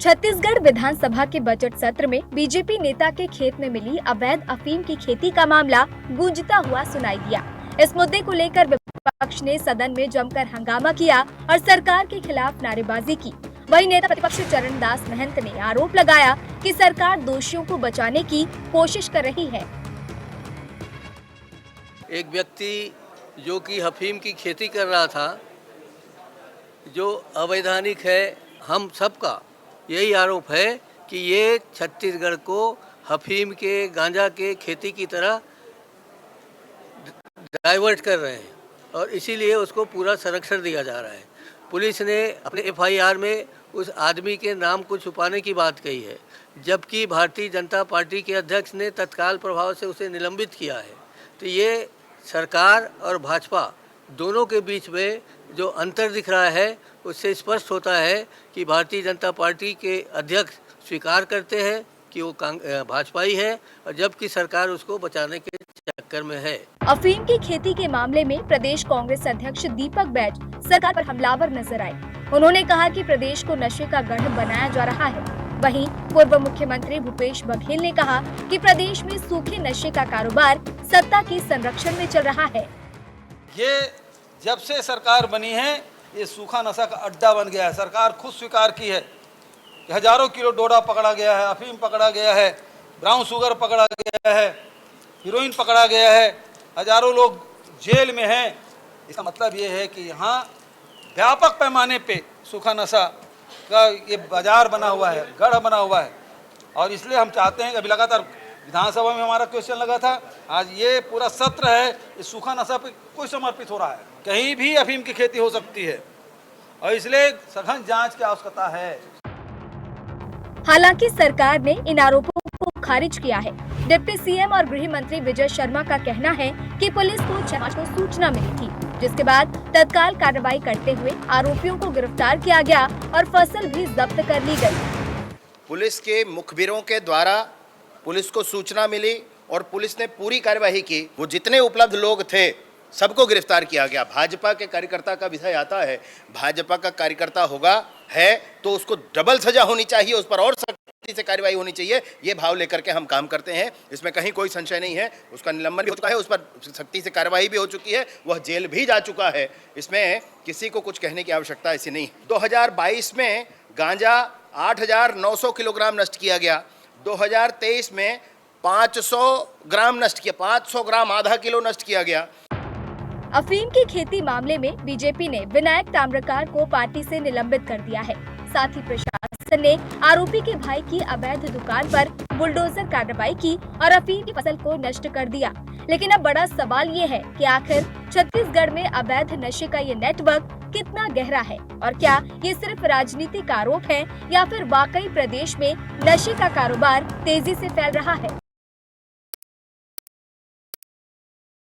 छत्तीसगढ़ विधानसभा के बजट सत्र में बीजेपी नेता के खेत में मिली अवैध अफीम की खेती का मामला गूंजता हुआ सुनाई दिया। इस मुद्दे को लेकर विपक्ष ने सदन में जमकर हंगामा किया और सरकार के खिलाफ नारेबाजी की। वहीं नेता प्रतिपक्ष चरणदास महंत ने आरोप लगाया कि सरकार दोषियों को बचाने की कोशिश कर रही है। एक व्यक्ति जो कि अफीम की खेती कर रहा था, जो अवैधानिक है, हम सबका यही आरोप है कि ये छत्तीसगढ़ को अफीम के गांजा के खेती की तरह डाइवर्ट कर रहे हैं और इसीलिए उसको पूरा संरक्षण दिया जा रहा है। पुलिस ने अपने एफआईआर में उस आदमी के नाम को छुपाने की बात कही है, जबकि भारतीय जनता पार्टी के अध्यक्ष ने तत्काल प्रभाव से उसे निलंबित किया है। तो ये सरकार और भाजपा दोनों के बीच में जो अंतर दिख रहा है, उससे स्पष्ट होता है कि भारतीय जनता पार्टी के अध्यक्ष स्वीकार करते हैं कि वो भाजपाई है, और जबकि सरकार उसको बचाने के चक्कर में है। अफीम की खेती के मामले में प्रदेश कांग्रेस अध्यक्ष दीपक बैज सरकार पर हमलावर नजर आए। उन्होंने कहा कि प्रदेश को नशे का गढ़ बनाया जा रहा है। वहीं पूर्व मुख्यमंत्री भूपेश बघेल ने कहा कि प्रदेश में सूखे नशे का कारोबार सत्ता के संरक्षण में चल रहा है। ये जब से सरकार बनी है, ये सूखा नशा का अड्डा बन गया है। सरकार खुद स्वीकार की है कि हजारों किलो डोडा पकड़ा गया है, अफीम पकड़ा गया है, ब्राउन शुगर पकड़ा गया है, हीरोइन पकड़ा गया है, हजारों लोग जेल में हैं। इसका मतलब ये है कि यहाँ व्यापक पैमाने पे सूखा नशा का ये बाजार बना हुआ है, गढ़ बना हुआ है। और इसलिए हम चाहते हैं कि अभी लगातार विधानसभा में हमारा क्वेश्चन लगा था, आज ये पूरा सत्र है इस सूखा नशा पे कोई समर्पित हो रहा है। कहीं भी अफीम की खेती हो सकती है और इसलिए सघन जांच की आवश्यकता है। हालांकि सरकार ने इन आरोपों को खारिज किया है। डिप्टी सीएम और गृह मंत्री विजय शर्मा का कहना है कि पुलिस को जांच को सूचना मिली थी, जिसके बाद तत्काल कार्रवाई करते हुए आरोपियों को गिरफ्तार किया गया और फसल भी जब्त कर ली गई। पुलिस के मुखबिरों के द्वारा पुलिस को सूचना मिली और पुलिस ने पूरी कार्यवाही की। वो जितने उपलब्ध लोग थे सबको गिरफ्तार किया गया। भाजपा के कार्यकर्ता का विषय आता है, भाजपा का कार्यकर्ता होगा है तो उसको डबल सजा होनी चाहिए, उस पर और सख्ती से कार्रवाई होनी चाहिए। ये भाव लेकर के हम काम करते हैं, इसमें कहीं कोई संशय नहीं है। उसका निलंबन भी हो चुका है, उस पर सख्ती से कार्रवाई भी हो चुकी है, वह जेल भी जा चुका है। इसमें किसी को कुछ कहने की आवश्यकता ऐसी नहीं। 2022 में गांजा 8,900 किलोग्राम नष्ट किया गया। 2023 में 500 ग्राम नष्ट किया, 500 ग्राम आधा किलो नष्ट किया गया। अफीम की खेती मामले में बीजेपी ने विनायक ताम्रकार को पार्टी से निलंबित कर दिया है। साथ ही प्रशासन ने आरोपी के भाई की अवैध दुकान पर बुलडोजर कार्रवाई की और अफीम की फसल को नष्ट कर दिया। लेकिन अब बड़ा सवाल ये है कि आखिर छत्तीसगढ़ में अवैध नशे का ये नेटवर्क कितना गहरा है और क्या ये सिर्फ राजनीतिक आरोप है या फिर वाकई प्रदेश में नशे का कारोबार तेजी से फैल रहा है।